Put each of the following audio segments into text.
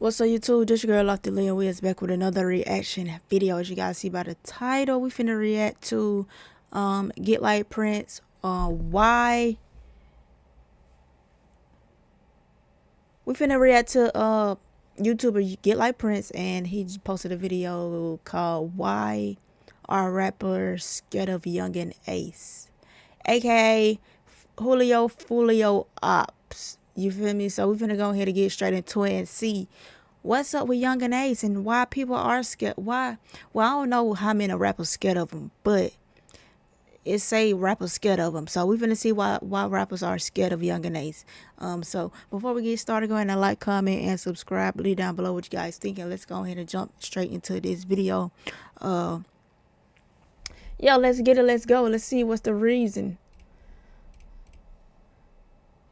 What's up YouTube, this your girl LoftyLiyah. We is back with another reaction video. As you guys see by the title, we finna react to Get Like Prince. Why we finna react to YouTuber Get Like Prince, and he just posted a video called Why Are Rappers Scared of Yungeen Ace, aka Foolio Ops. You feel me? So we finna go ahead and get straight into it and see what's up with Yungeen Ace and why people are scared. Why? Well, I don't know how many rappers scared of him, but it say rappers scared of him. So we finna see why rappers are scared of Yungeen Ace. So before we get started, go ahead and like, comment, and subscribe. Leave down below what you guys think, and let's go ahead and jump straight into this video. Yeah, let's get it. Let's go. Let's see what's the reason.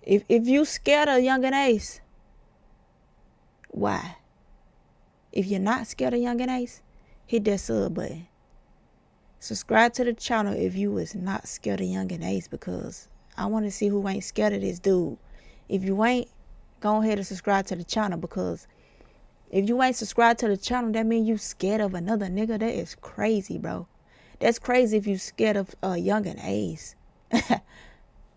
If you scared of Yungeen Ace, why? If you're not scared of Yungeen Ace, hit that sub button. Subscribe to the channel if you was not scared of Yungeen Ace, because I want to see who ain't scared of this dude. If you ain't, go ahead and subscribe to the channel, because if you ain't subscribed to the channel, that means you scared of another nigga. That is crazy, bro. That's crazy if you scared of Yungeen Ace.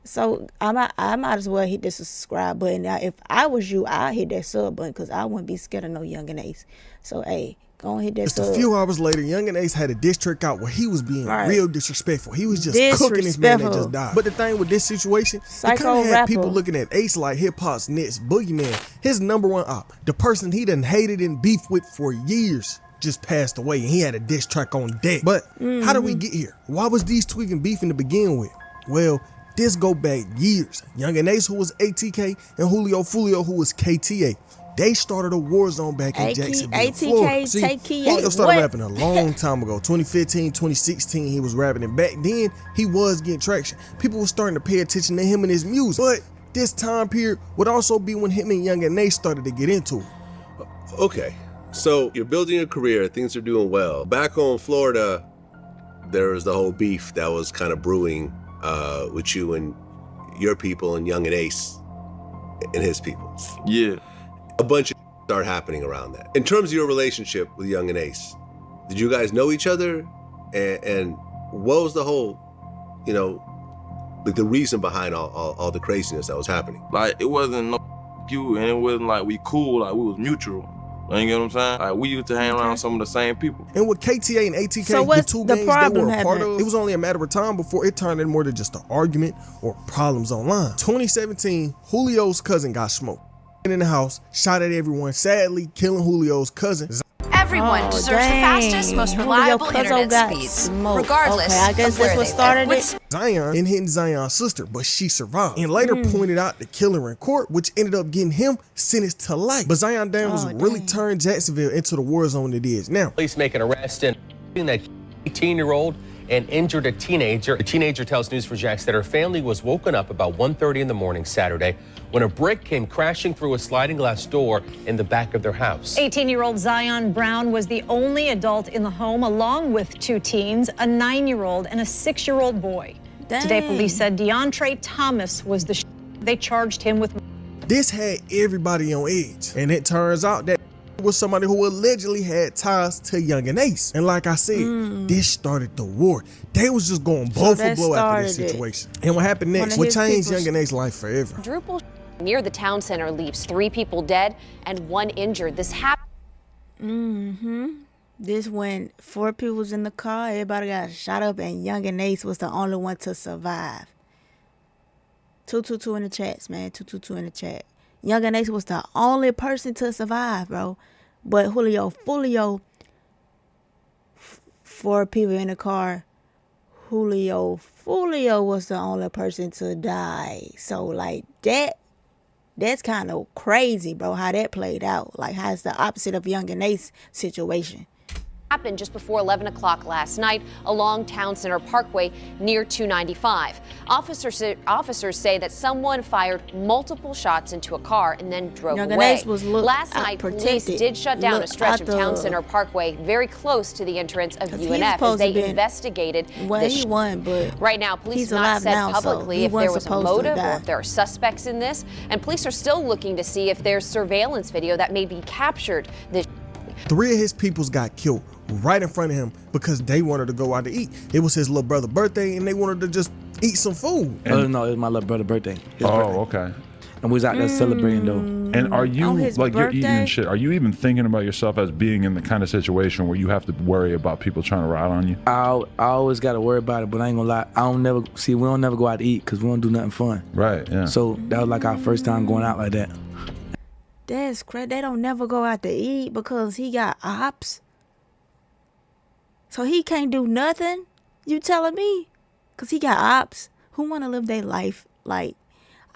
So I might as well hit the subscribe button. Now, if I was you, I'd hit that sub button, because I wouldn't be scared of no Yungeen Ace. So, hey, go and hit that sub. Just a few hours later, Yungeen Ace had a diss track out where he was being real disrespectful. He was just cooking this man that just died. But the thing with this situation, it kind of had people looking at Ace like hip-hop's next boogeyman. His #1 op, the person he done hated and beefed with for years, just passed away, and he had a diss track on deck. But how did we get here? Why was these two even beefing to begin with? Well, this go back years. Yungeen Ace, who was ATK, and Foolio, who was KTA. They started a war zone back in Jacksonville, Florida. See, Foolio started rapping a long time ago, 2015, 2016, he was rapping, and back then, he was getting traction. People were starting to pay attention to him and his music. But this time period would also be when him and Yungeen Ace started to get into it. Okay, so you're building a career, things are doing well. Back home in Florida, there was the whole beef that was kind of brewing with you and your people and Yungeen Ace and his people. Yeah. A bunch of start happening around that. In terms of your relationship with Yungeen Ace, did you guys know each other? And what was the whole, you know, like the reason behind all the craziness that was happening? Like, it wasn't no you, and it wasn't like we cool, like we was mutual. You get what I'm saying? Like, we used to hang around some of the same people. And with KTA and ATK, so the two gangs they were a part of, it was only a matter of time before it turned into more than just an argument or problems online. 2017, Julio's cousin got smoked. In the house, shot at everyone, sadly killing Julio's cousin. Everyone deserves the fastest, most reliable internet speeds, regardless I guess of where that's what started it. Zion and hitting Zion's sister, but she survived. And later pointed out the killer in court, which ended up getting him sentenced to life. But Zion was really turned Jacksonville into the war zone it is now. Police make an arrest and that 18-year-old and injured a teenager. The teenager tells News4Jax that her family was woken up about 1:30 in the morning Saturday when a brick came crashing through a sliding glass door in the back of their house. 18-year-old Zion Brown was the only adult in the home, along with 2 teens, a 9-year-old and a 6-year-old boy. Dang. Today, police said Deontre Thomas was the they charged him with. This had everybody on edge, and it turns out that was somebody who allegedly had ties to Yungeen Ace. And like I said, this started the war. They was just going blow for blow after this situation. And what happened next would change Yungeen Ace's life forever. Quadruple near the town center leaves 3 people dead and 1 injured. This happened. This when 4 people was in the car, everybody got shot up, and Yungeen Ace was the only one to survive. 222 in the chats, man. 222 in the chat. Yungeen Ace was the only person to survive, bro. But Foolio, 4 people in the car. Foolio was the only person to die. So like that's kind of crazy, bro, how that played out. Like how it's the opposite of Yungeen Ace situation. happened just before 11 o'clock last night along Town Center Parkway near 295. Officers say that someone fired multiple shots into a car and then drove away. Last night, police did shut down a stretch of Town Center Parkway very close to the entrance of UNF as they investigated this. Right now, police have not said publicly if there was a motive or if there are suspects in this, and police are still looking to see if there's surveillance video that maybe captured this. 3 of his peoples got killed right in front of him because they wanted to go out to eat. It was his little brother's birthday and they wanted to just eat some food. No, it was my little brother's birthday. Okay. And we was out there celebrating though. And are you, like, you're eating and shit, are you even thinking about yourself as being in the kind of situation where you have to worry about people trying to ride on you? I always got to worry about it, but I ain't gonna lie. We don't never go out to eat because we don't do nothing fun. Right, yeah. So that was like our first time going out like that. That's crazy. They don't never go out to eat because he got ops. So he can't do nothing? You telling me? Because he got ops who want to live their life like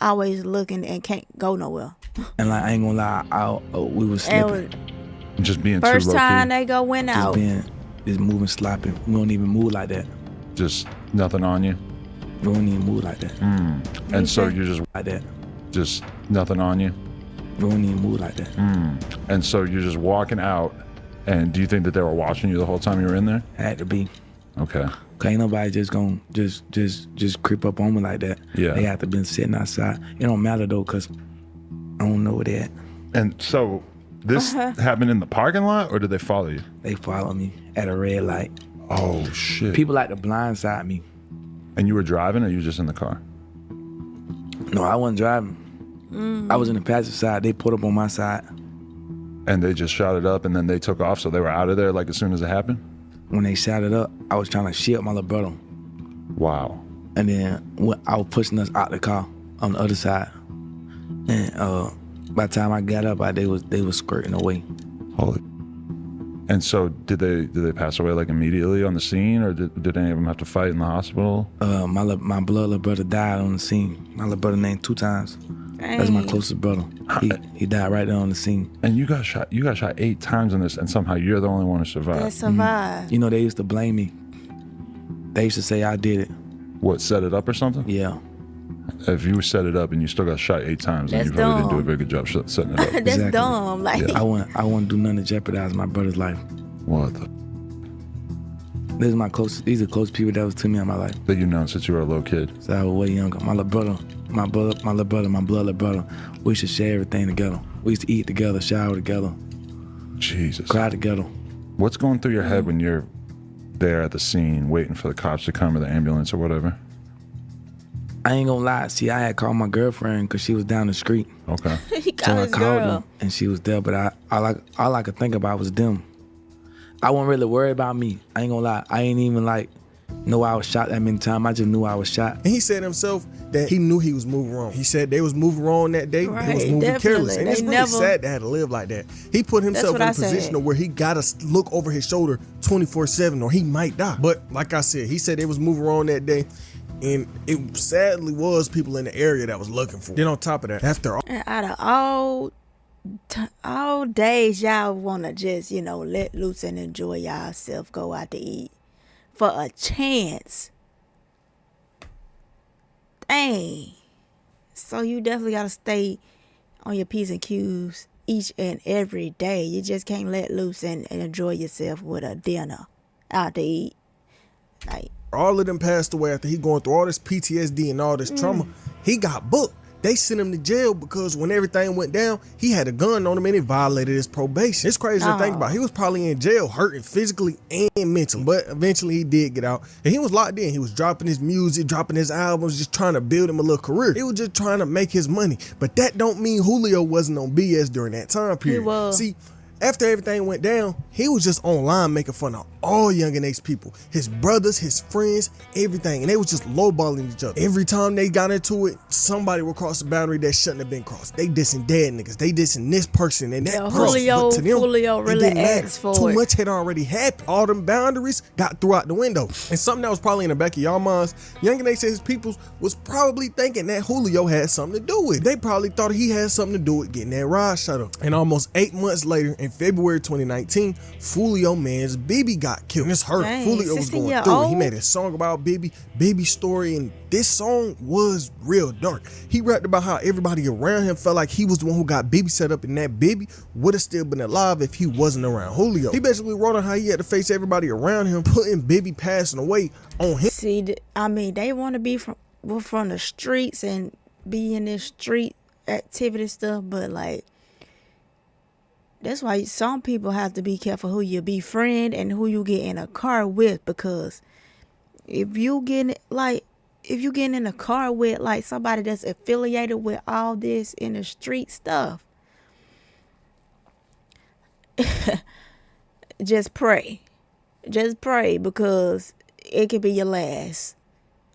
always looking and can't go nowhere. And like, I ain't gonna lie, we was slipping. Just being first too low-key. time they go went out. Just moving sloppy. We don't even move like that. Just nothing on you? We don't even move like that. And so you're just like that. Just nothing on you? We don't even move like that. And so you're just walking out, and do you think that they were watching you the whole time you were in there? Had to be. Okay. Cause ain't nobody just gonna just creep up on me like that. Yeah. They have to been sitting outside. It don't matter though, cause I don't know where they at. And so this happened in the parking lot, or did they follow you? They followed me at a red light. Oh shit. People like to blindside me. And you were driving, or you were just in the car? No, I wasn't driving. I was in the passenger side. They pulled up on my side. And they just shot it up, and then they took off, so they were out of there like as soon as it happened? When they shot it up, I was trying to shield my little brother. Wow. And then I was pushing us out the car on the other side. And by the time I got up, they was skirting away. Holy. And so did they pass away like immediately on the scene, or did any of them have to fight in the hospital? My blood little brother died on the scene. My little brother named 2 times. That's my closest brother. He died right there on the scene. And you got shot 8 times in this, and somehow you're the only one who survived. That survived. You know, they used to blame me. They used to say I did it. What, set it up or something? Yeah. If you set it up and you still got shot 8 times, then you probably didn't do a very good job setting it up. That's exactly. dumb. Like, yeah. I wouldn't do nothing to jeopardize my brother's life. What the? These are close people that was to me in my life. That you've known since you were a little kid. So I was way younger. My blood little brother. We used to share everything together. We used to eat together, shower together. Jesus. Cry together. What's going through your head when you're there at the scene, waiting for the cops to come or the ambulance or whatever? I ain't gonna lie. See, I had called my girlfriend because she was down the street. Okay. He got his girl. Them, and she was there, but all I could think about was them. I wasn't really worried about me. I ain't gonna lie. I ain't even know I was shot that many times. I just knew I was shot. And he said himself that he knew he was moving wrong. He said they was moving wrong that day. Right, he was moving careless. And it's really sad to have to live like that. He put himself in a position where he gotta look over his shoulder 24/7 or he might die. But like I said, he said they was moving wrong that day. And it sadly was people in the area that was looking for him. Then on top of that, after all, and out of all days, y'all want to just, let loose and enjoy yourself, go out to eat for a chance. Dang. So you definitely got to stay on your P's and Q's each and every day. You just can't let loose and enjoy yourself with a dinner out to eat. Like, all of them passed away after he going through all this PTSD and all this trauma. He got booked. They sent him to jail because when everything went down, he had a gun on him and it violated his probation. It's crazy to think about. He was probably in jail hurting physically and mentally, but eventually he did get out. And he was locked in. He was dropping his music, dropping his albums, just trying to build him a little career. He was just trying to make his money. But that don't mean Foolio wasn't on BS during that time period. He was. See, after everything went down, he was just online making fun of all Yungeen Ace people, his brothers, his friends, everything, and they was just lowballing each other. Every time they got into it, somebody would cross the boundary that shouldn't have been crossed. They dissing dead niggas, they dissing this person and that person. Foolio, to them, Foolio really asked for Too it. much had already happened. All them boundaries got through out the window. And something that was probably in the back of y'all minds, Yungeen Ace and his peoples was probably thinking that Foolio had something to do with it. They probably thought he had something to do with getting that ride shut up. And almost 8 months later, in February 2019, Foolio man's Bibi got killed. And it's hurt. Foolio was going through it. He made a song about Bibi's story, and this song was real dark. He rapped about how everybody around him felt like he was the one who got Bibi set up, and that Bibi would have still been alive if he wasn't around Foolio. He basically wrote on how he had to face everybody around him, putting Bibi passing away on him. See, I mean, they want to be from the streets and be in this street activity stuff, but like, that's why some people have to be careful who you befriend and who you get in a car with, because if you get in a car with like somebody that's affiliated with all this in the street stuff, just pray, because it could be your last.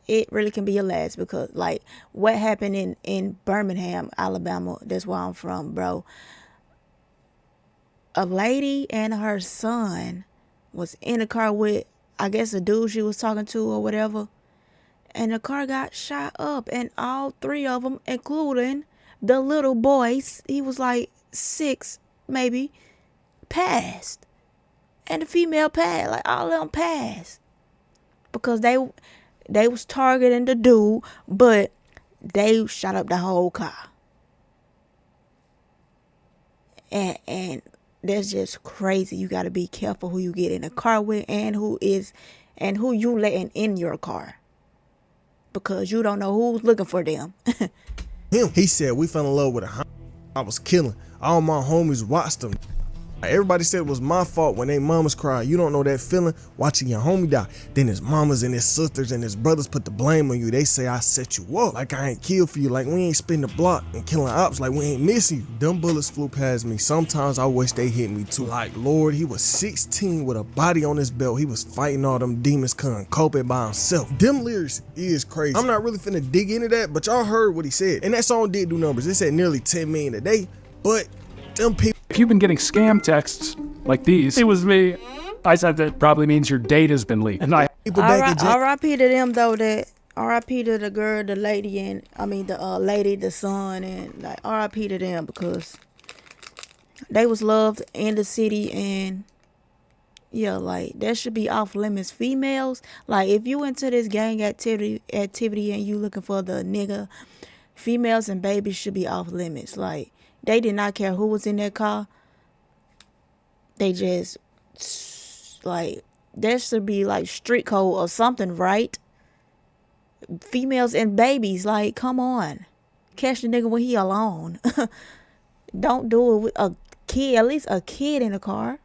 It really can be your last, because like what happened in Birmingham, Alabama, that's where I'm from, bro. A lady and her son was in a car with, I guess, a dude she was talking to or whatever. And the car got shot up, and all three of them, including the little boys, he was like 6 maybe, passed. And the female passed, like all of them passed. Because they was targeting the dude, but they shot up the whole car. And that's just crazy. You got to be careful who you get in a car with and who you letting in your car, because you don't know who's looking for them. He said, we fell in love with a hound I was killing. All my homies watched them. Everybody said it was my fault when they mamas cried. You don't know that feeling watching your homie die. Then his mamas and his sisters and his brothers put the blame on you. They say I set you up, like I ain't killed for you, like we ain't spin the block and killing ops, like we ain't missing you. Them bullets flew past me. Sometimes I wish they hit me too. Like Lord, he was 16 with a body on his belt. He was fighting all them demons, couldn't cope it by himself. Them lyrics is crazy. I'm not really finna dig into that, but y'all heard what he said. And that song did do numbers. It said nearly 10 million a day, but them people. If you've been getting scam texts like these, it was me. I said that probably means your data's been leaked. And R.I.P. to them though. That R.I.P. to the girl, the lady, and I mean the lady, the son, and like R.I.P. to them, because they was loved in the city, and yeah, like that should be off limits. Females, like if you into this gang activity and you looking for the nigga, females and babies should be off limits. Like, they did not care who was in that car. They just, like, there should be, like, street code or something, right? Females and babies, like, come on. Catch the nigga when he alone. Don't do it with a kid, at least a kid in the car.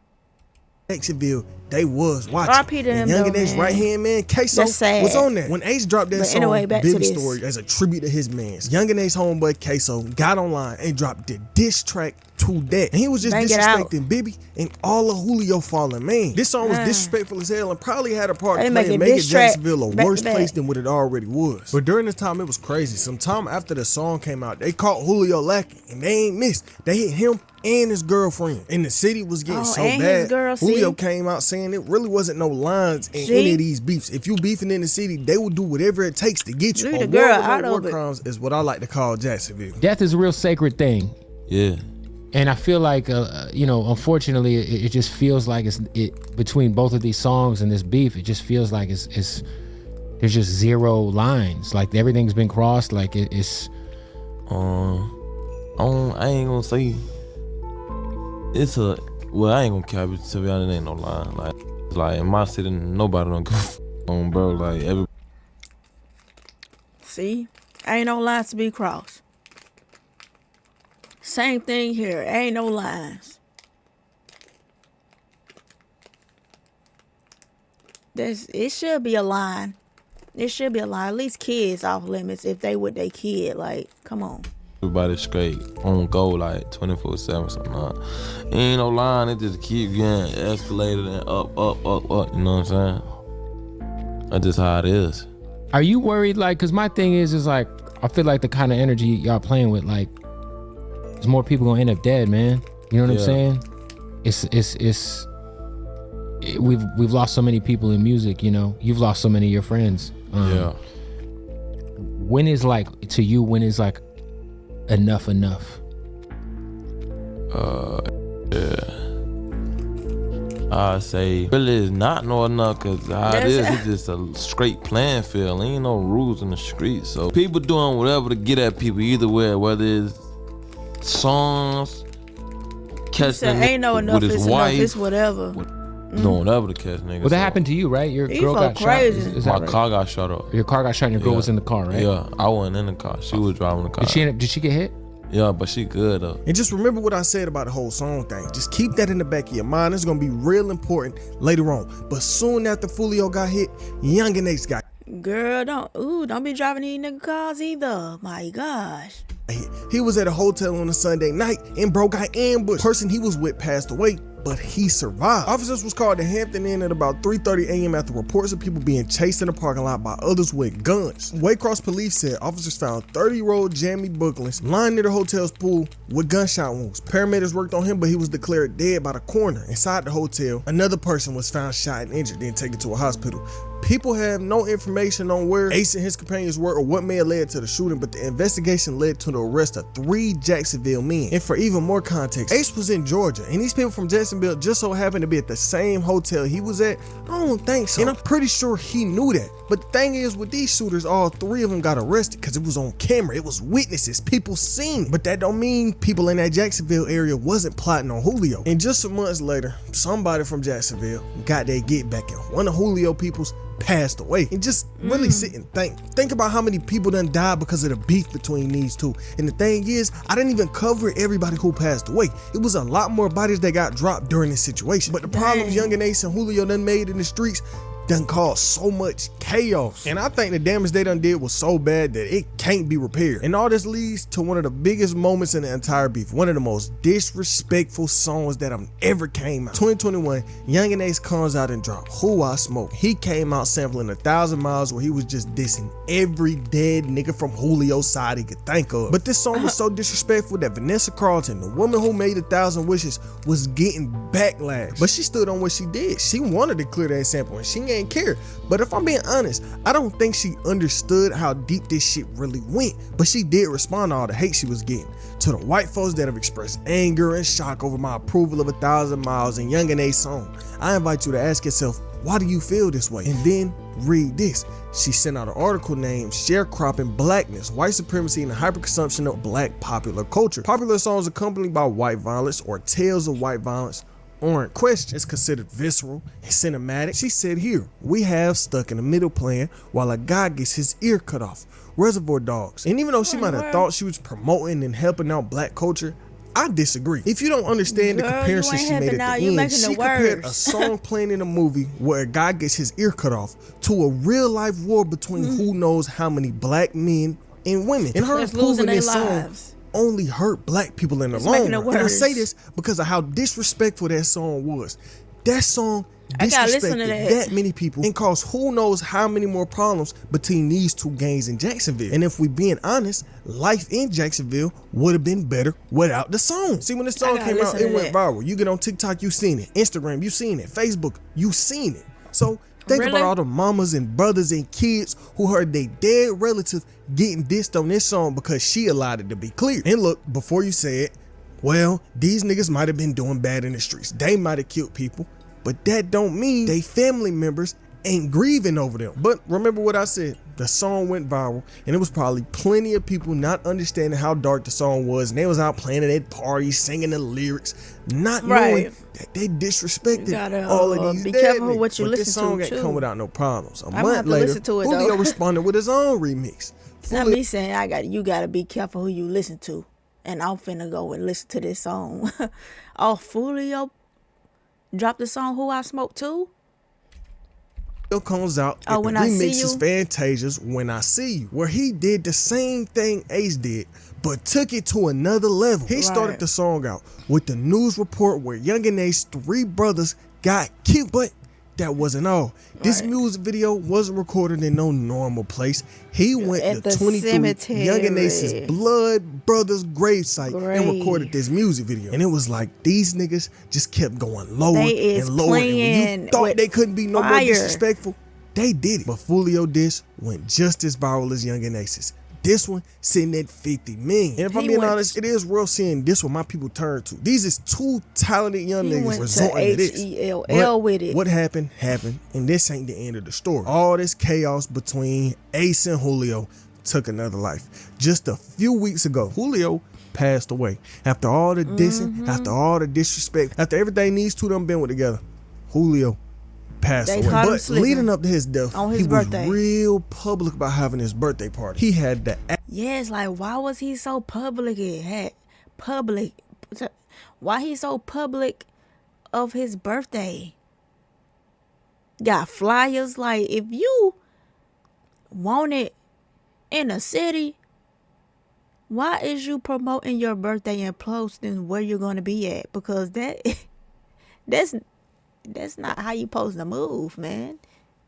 Jacksonville, they was watching. R.I.P. to them, and though, Yungeen Ace right hand man, Queso, was on that. When Ace dropped that song, anyway, Bibby Story, as a tribute to his mans, Yungeen Ace homeboy Queso got online and dropped the diss track to that. And he was just disrespecting Bibby and all of Foolio fallen man. This song was disrespectful as hell and probably had a part to play in making Jacksonville a worse place than what it already was. But during this time, it was crazy. Sometime after the song came out, they caught Foolio lacking, and they ain't missed. They hit him and his girlfriend. And the city was getting so bad. Foolio came out saying it really wasn't no lines in any of these beefs. If you beefing in the city, they will do whatever it takes to get you. War crimes is what I like to call Jacksonville. Death is a real sacred thing. Yeah. And I feel like, you know, unfortunately, it just feels like between both of these songs and this beef, it just feels like there's just zero lines. Like everything's been crossed. Like it's. I ain't gonna say. I ain't gonna cap it, to be honest, it ain't no line. Like in my city, nobody don't go on, bro. Like every. See, ain't no lines to be crossed. Same thing here. Ain't no lines. It should be a line. It should be a line. At least kids off limits if they with their kid. Like, come on. Everybody straight on go like 24/7 something. Ain't no line, it just keep getting escalated and up, you know what I'm saying? That's just how it is. Are you worried, like, cause my thing is like, I feel like the kind of energy y'all playing with, like, there's more people gonna end up dead, man. You know what I'm saying? We've lost so many people in music, you know? You've lost so many of your friends. When is like, to you, when is like, enough? I say really is not no enough, cause how it is, it's just a straight playing field. Ain't no rules in the streets. So people doing whatever to get at people either way, whether it's songs, catching ain't no enough, with his it's wife, enough, it's whatever. Doing whatever to catch niggas. Well, that happened to you, right? Your girl got crazy. shot. Is My that right? car got shot up. Your car got shot and your girl was in the car, right? Yeah, I wasn't in the car. She was driving the car. Did she get hit? Yeah, but she good though. And just remember what I said about the whole song thing. Just keep that in the back of your mind. It's gonna be real important later on. But soon after Foolio got hit, Yungeen Ace got hit. Girl, don't be driving these nigga cars either. My gosh. He was at a hotel on a Sunday night and bro got ambushed. Person he was with passed away, but he survived. Officers was called to Hampton Inn at about 3:30 a.m. after reports of people being chased in the parking lot by others with guns. Waycross police said officers found 30-year-old Jamie Booklands lying near the hotel's pool with gunshot wounds. Paramedics worked on him, but he was declared dead by the coroner. Inside the hotel, another person was found shot and injured, then taken to a hospital. People have no information on where Ace and his companions were or what may have led to the shooting, but the investigation led to the arrest of 3 Jacksonville men. And for even more context, Ace was in Georgia, and these people from Jacksonville just so happened to be at the same hotel he was at. I don't think so. And I'm pretty sure he knew that. But the thing is, with these shooters, all 3 of them got arrested because it was on camera. It was witnesses. People seen it. But that don't mean people in that Jacksonville area wasn't plotting on Foolio. And just some months later, somebody from Jacksonville got their get back, and one of Foolio people's passed away. And just really sit and think about how many people done died because of the beef between these two. And the thing is, I didn't even cover everybody who passed away. It was a lot more bodies that got dropped during this situation. But the problems Yungeen Ace and Foolio done made in the streets done caused so much chaos. And I think the damage they done did was so bad that it can't be repaired. And all this leads to one of the biggest moments in the entire beef. One of the most disrespectful songs that have ever came out. 2021, Yungeen Ace comes out and dropped Who I Smoke. He came out sampling 1,000 Miles, where he was just dissing every dead nigga from Foolio's side he could think of. But this song was so disrespectful that Vanessa Carlton, the woman who made 1,000 Wishes, was getting backlash. But she stood on what she did. She wanted to clear that sample, and she ain't care. But if I'm being honest, I don't think she understood how deep this shit really went. But she did respond to all the hate she was getting. To the white folks that have expressed anger and shock over my approval of 1,000 Miles and Yungeen Ace song, I invite you to ask yourself, why do you feel this way? And then read this. She sent out an article named Sharecropping Blackness, White Supremacy and the Hyperconsumption of Black Popular Culture. Popular songs accompanied by white violence or tales of white violence aren't questioned. It's considered visceral and cinematic. She said here, we have Stuck in the Middle playing while a guy gets his ear cut off. Reservoir Dogs. And even though she might have thought she was promoting and helping out black culture, I disagree. If you don't understand the comparison she made at the end, she compared a song playing in a movie where a guy gets his ear cut off to a real life war between who knows how many black men and women. And her improving this song only hurt black people in the long run. And I say this because of how disrespectful that song was. That song disrespected that many people and caused who knows how many more problems between these two gangs in Jacksonville. And if we being honest, life in Jacksonville would have been better without the song. See, when the song came out, it went viral. You get on TikTok, you seen it. Instagram, you seen it. Facebook, you seen it. So think about all the mamas and brothers and kids who heard their dead relative getting dissed on this song because she allowed it to be clear. And look, before you say it, well, these niggas might have been doing bad in the streets. They might have killed people, but that don't mean they family members ain't grieving over them. But remember what I said, the song went viral, and it was probably plenty of people not understanding how dark the song was, and they was out playing it at parties, singing the lyrics, not knowing that they disrespected all of these be dead careful niggas. what you but listen this song to, ain't too. come without no problems. A I'm month later, Foolio Foolio responded with his own remix. Not me saying you gotta be careful who you listen to, and I'm finna go and listen to this song. Oh, Foolio dropped the song Who I Smoke too? comes out and remixes Fantasia's When I See You, where he did the same thing Ace did, but took it to another level. He started the song out with the news report where Yungeen Ace's 3 brothers got killed, but that wasn't all. This music video wasn't recorded in no normal place. He went to 23 Yungeen Ace's blood brothers' gravesite and recorded this music video. And it was like these niggas just kept going lower and lower. And when you thought they couldn't be no more disrespectful, they did it. But Foolio diss went just as viral as Yungeen Ace's. This one sitting at 50 million. And if I'm being honest, it is real seeing this one my people turn to. These is 2 talented young niggas resorting to this. But with it. What happened, and this ain't the end of the story. All this chaos between Ace and Foolio took another life. Just a few weeks ago, Foolio passed away. After all the dissing, after all the disrespect, after everything these two done been with together, Foolio passed away. But leading up to his death, he was real public about having his birthday party. He had that. Yes, like why was he so public? Why he so public of his birthday? Got flyers. Like if you want it in a city, why is you promoting your birthday and posting where you're gonna be at? Because that's not how you supposed to move, man.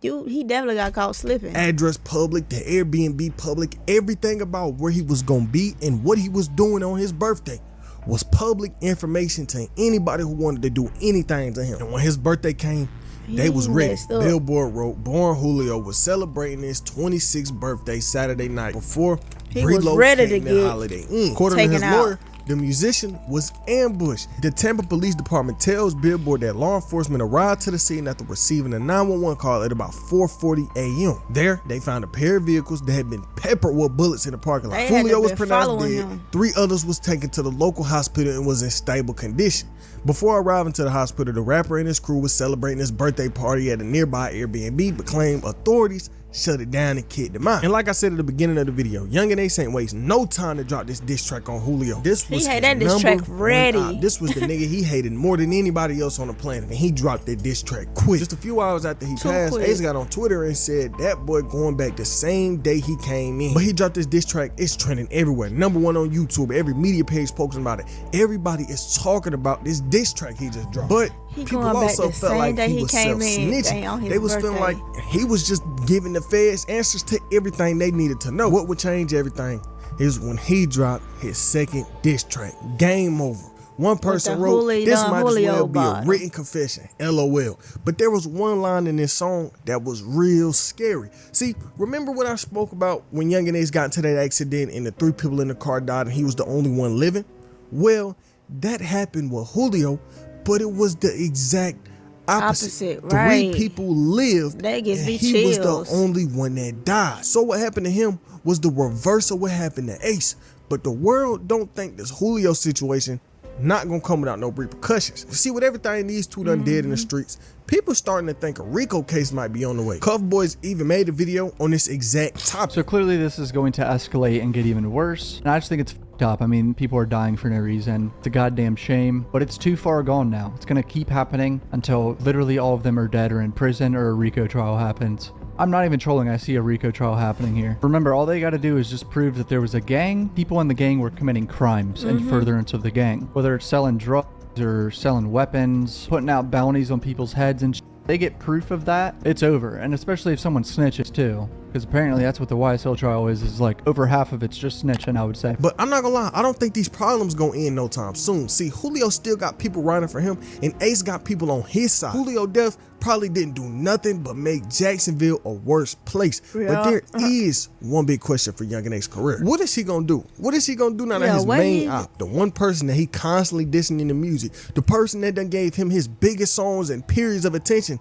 He definitely got caught slipping. Address public, the Airbnb public, everything about where he was gonna be and what he was doing on his birthday was public information to anybody who wanted to do anything to him. And when his birthday came, they was ready. Billboard wrote, Born Foolio was celebrating his 26th birthday Saturday night before he was ready to get Holiday Inn. According to his lawyer, the musician was ambushed. The Tampa Police Department tells Billboard that law enforcement arrived to the scene after receiving a 911 call at about 4:40 a.m. There, they found a pair of vehicles that had been peppered with bullets in the parking lot. Foolio was pronounced dead. 3 others was taken to the local hospital and was in stable condition. Before arriving to the hospital, the rapper and his crew was celebrating his birthday party at a nearby Airbnb, but claimed authorities shut it down and kicked him out. And like I said at the beginning of the video, Yungeen Ace ain't waste no time to drop this diss track on Foolio. This was he had that diss track ready. This was the nigga he hated more than anybody else on the planet, and he dropped that diss track quick. Just a few hours after he passed, Ace got on Twitter and said that boy going back the same day he came in. But he dropped this diss track. It's trending everywhere. #1 on YouTube. Every media page posting about it. Everybody is talking about this diss track he just dropped. But people also felt like he was self-snitching. They was feeling like he was just giving the feds answers to everything they needed to know. What would change everything is when he dropped his second diss track, Game Over. One person wrote, this might as well be a written confession, LOL. But there was one line in this song that was real scary. See, remember what I spoke about when Yungeen Ace got into that accident and the 3 people in the car died and he was the only one living? Well, that happened with Foolio, but it was the exact opposite. 3 people lived and he was the only one that died. So what happened to him was the reverse of what happened to Ace. But the world don't think this Foolio situation not gonna come without no repercussions. See, with everything these two done did in the streets, people starting to think a RICO case might be on the way. Cuff Boys even made a video on this exact topic. So clearly this is going to escalate and get even worse. And I just think it's f***ed up. I mean, people are dying for no reason. It's a goddamn shame, but it's too far gone now. It's gonna keep happening until literally all of them are dead or in prison or a RICO trial happens. I'm not even trolling, I see a RICO trial happening here. Remember, all they gotta do is just prove that there was a gang, people in the gang were committing crimes in furtherance of the gang. Whether it's selling drugs or selling weapons, putting out bounties on people's heads and they get proof of that, it's over. And especially if someone snitches too. Because apparently that's what the YSL trial is like over half of it's just snitching, I would say. But I'm not gonna lie, I don't think these problems gonna end no time soon. See, Foolio still got people riding for him and Ace got people on his side. Foolio death probably didn't do nothing but make Jacksonville a worse place. But there is one big question for Yungeen Ace's career. What is he gonna do? What is he gonna do now that his main op, the one person that he constantly dissing in the music, the person that done gave him his biggest songs and periods of attention,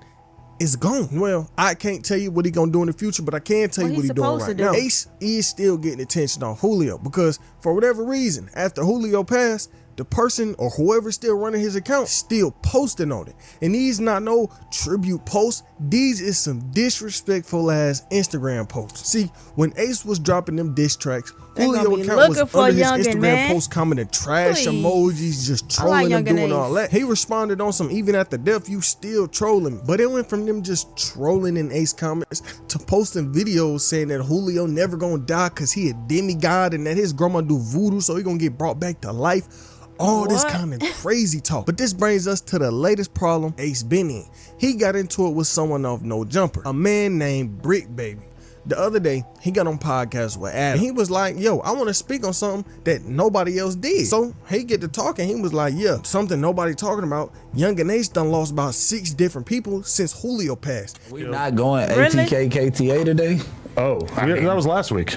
is gone? Well, I can't tell you what he gonna do in the future, but I can tell you what he's doing right now. Ace is still getting attention on Foolio because for whatever reason, after Foolio passed, the person or whoever's still running his account still posting on it. And these not no tribute posts. These is some disrespectful ass Instagram posts. See, when Ace was dropping them diss tracks, Foolio account was under his Instagram post commenting trash emojis, just trolling and doing all that. He responded on some even after death, you still trolling. But it went from them just trolling in Ace comments to posting videos saying that Julio never gonna die because he a demigod and that his grandma do voodoo so he gonna get brought back to life. All this kind of crazy talk. But this brings us to the latest problem Ace been in. He got into it with someone off No Jumper, a man named Brick Baby. The other day, he got on podcast with Adam. He was like, yo, I want to speak on something that nobody else did. So he get to talking. He was like, yeah, something nobody talking about. Yungeen Ace done lost about 6 different people since Julio passed. We not going ATK KTA today? Oh, that was last week.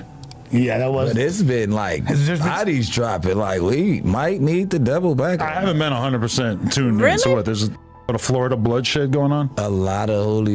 Yeah, that was. But it's been like bodies dropping. Like we might need to double back. I haven't been 100% tuned in. So what? There's a Florida bloodshed going on. A lot of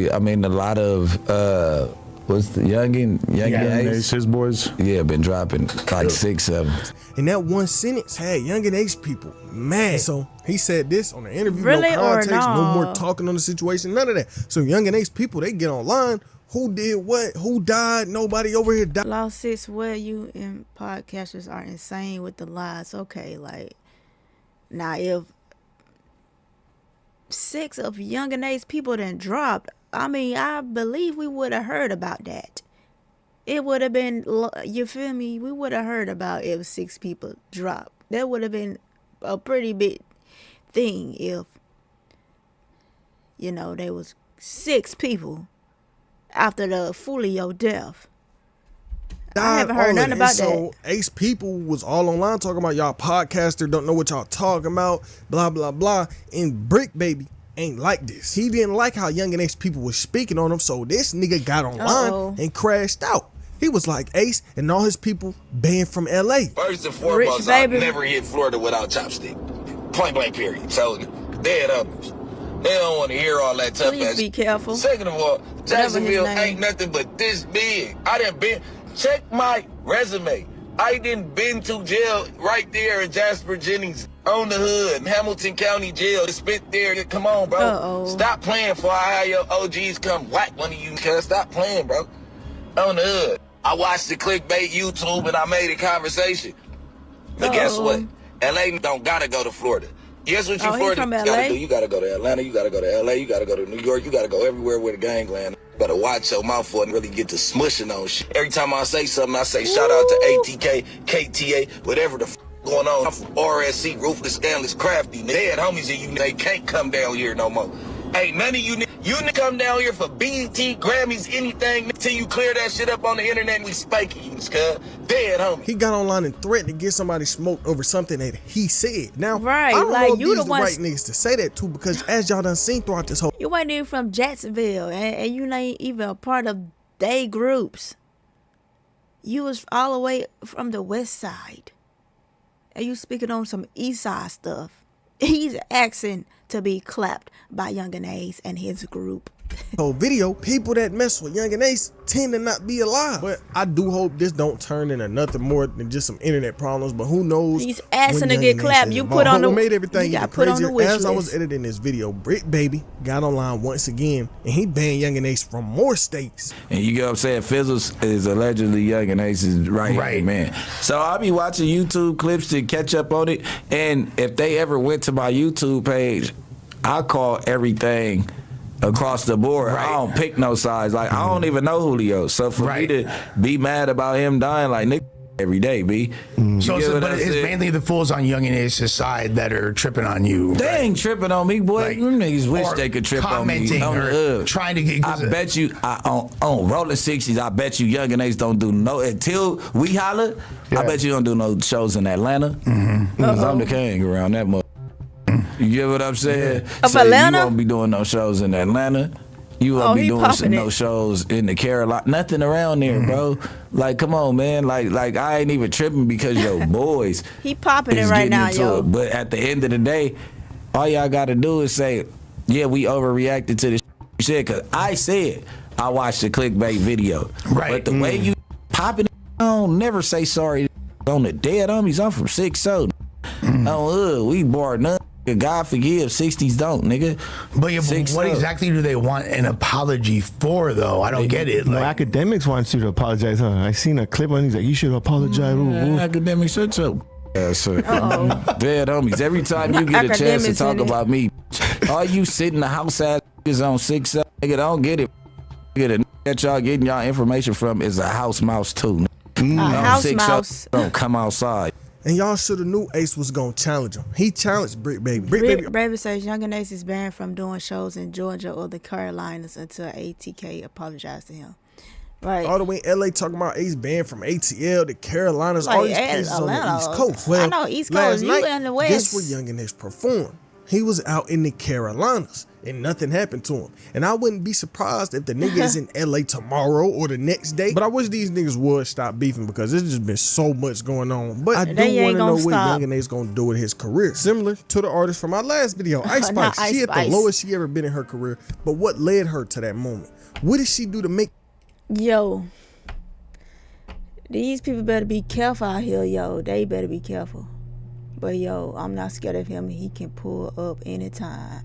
what's the Yungeen Ace? His boys. Yeah, been dropping like 6, 7. And that one sentence had Yungeen Ace people mad. So he said this on the interview. Really, no context, or no more talking on the situation, none of that. So Yungeen Ace people, they get online. Who did what? Who died? Nobody over here died. Law 6, well, you and podcasters are insane with the lies. Okay, like, now if 6 of Yungeen Ace people done dropped, I mean, I believe we would have heard about that. It would have been, you feel me? We would have heard about if 6 people dropped. That would have been a pretty big thing if, you know, there was 6 people after the Foolio death. I haven't heard nothing about that. So Ace people was all online talking about y'all podcaster don't know what y'all talking about, blah, blah, blah. And Brick Baby ain't like this. He didn't like how Yungeen Ace people was speaking on him, so this nigga got online and crashed out. He was like, Ace and all his people banned from LA. First and foremost, I've never hit Florida without chopstick. Point blank period. So dead others. They don't want to hear all that tough ass. Be careful. Second of all, Jacksonville ain't nothing but this big. I done been, check my resume. I done been to jail right there in Jasper Jennings on the hood, Hamilton County Jail. Spent there. Come on, bro. Stop playing before I have your OGs come whack one of you. Stop playing, bro. On the hood. I watched the clickbait YouTube and I made a conversation. But guess what? LA don't gotta go to Florida. Guess what you Florida gotta do? You gotta go to Atlanta, you gotta go to LA, you gotta go to New York, you gotta go everywhere where the gangland. Better watch your mouth for and really get to smushing on shit. Every time I say something, I say shout out to ATK, KTA, whatever the going on. I'm from RSC, Ruthless, Scandalous, Crafty. They had homies and they can't come down here no more. Hey, none of you come down here for BET, Grammys, anything till you clear that shit up on the internet and we spanking you, cuz. Dead homie. He got online and threatened to get somebody smoked over something that he said. Now, right, I don't like know if you these the right niggas to say that too, because as y'all done seen throughout this whole, you ain't even from Jacksonville, and you ain't even a part of they groups. You was all the way from the west side, and you speaking on some east side stuff. He's asking to be clapped by Yungeen Ace and his group. So video, people that mess with Yungeen Ace tend to not be alive. But I do hope this don't turn into nothing more than just some internet problems. But who knows? He's asking to get clapped. You put on the made everything you put on the wish As list. I was editing this video, Brick Baby got online once again, and he banned Yungeen Ace from more states. And you get what I'm saying? Fizzles is allegedly Yungeen Ace's right man. So I'll be watching YouTube clips to catch up on it. And if they ever went to my YouTube page, I call everything across the board. I don't pick no sides. Like, I don't even know Julio. So for me to be mad about him dying, like, nigga, every day, B. So but it's mainly the fools on Yungeen Ace's side that are tripping on you. They ain't tripping on me, boy. Them niggas wish they could trip on me. Or trying to get. I bet you, on Rolling 60s, I bet you Yungeen Ace don't do no, until we holler, I bet you don't do no shows in Atlanta. Because I'm the king around that mother. You get what I'm saying? So Atlanta? You won't be doing no shows in Atlanta. You won't be doing no shows in the Carolina. Nothing around there, bro. Like, come on, man. Like I ain't even tripping because your boys. He popping it right now, yo. But at the end of the day, all y'all got to do is say, yeah, we overreacted to this shit. Because I said I watched the clickbait video. Right. But the way you popping it, I don't never say sorry on the dead homies. I'm from 6'0". We barred none God forgive, 60s don't, nigga. But what exactly do they want an apology for, though? I don't get it. No, academics wants you to apologize, huh? I seen a clip on. He's like, you should apologize. Academics, shut up. Yeah, sir. Bad homies. Every time you get a chance to talk about me, all you sit in the house ass is on 6-7. Nigga, don't get it. Nigga, the that y'all getting y'all information from is a house mouse too. House mouse. Don't come outside. And y'all should have knew Ace was gonna challenge him. He challenged Brick Baby. Brick Baby says Yungeen Ace is banned from doing shows in Georgia or the Carolinas until ATK apologized to him. Right. All the way in LA talking about Ace banned from ATL, the Carolinas, like, all these places Atlanta, on the East Coast. Well, I know East Coast, you in the West. Guess where Yungeen Ace performed? He was out in the Carolinas and nothing happened to him. And I wouldn't be surprised if the nigga is in LA tomorrow or the next day. But I wish these niggas would stop beefing because there's just been so much going on. But I do want to know what Yungeen Ace gonna do with his career. Similar to the artist from my last video, Ice Spice. She at the lowest she ever been in her career. But what led her to that moment? What did she do to make... Yo, these people better be careful out here, yo. They better be careful. But yo, I'm not scared of him. He can pull up anytime.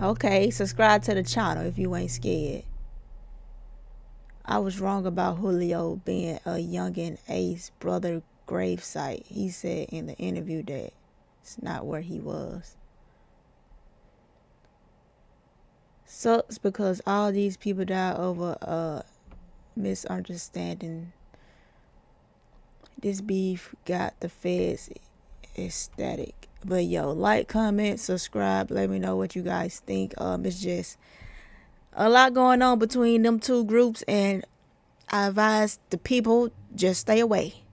Okay, subscribe to the channel if you ain't scared. I was wrong about Foolio being a Yungeen Ace brother gravesite. He said in the interview that it's not where he was. Sucks because all these people died over a misunderstanding. This beef got the feds ecstatic. But yo, like, comment, subscribe, let me know what you guys think. It's just a lot going on between them two groups, and I advise the people just stay away.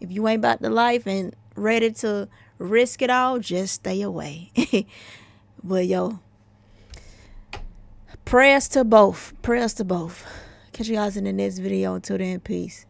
If you ain't about the life and ready to risk it all, just stay away. But yo, prayers to both. Catch you guys in the next video. Until then, peace.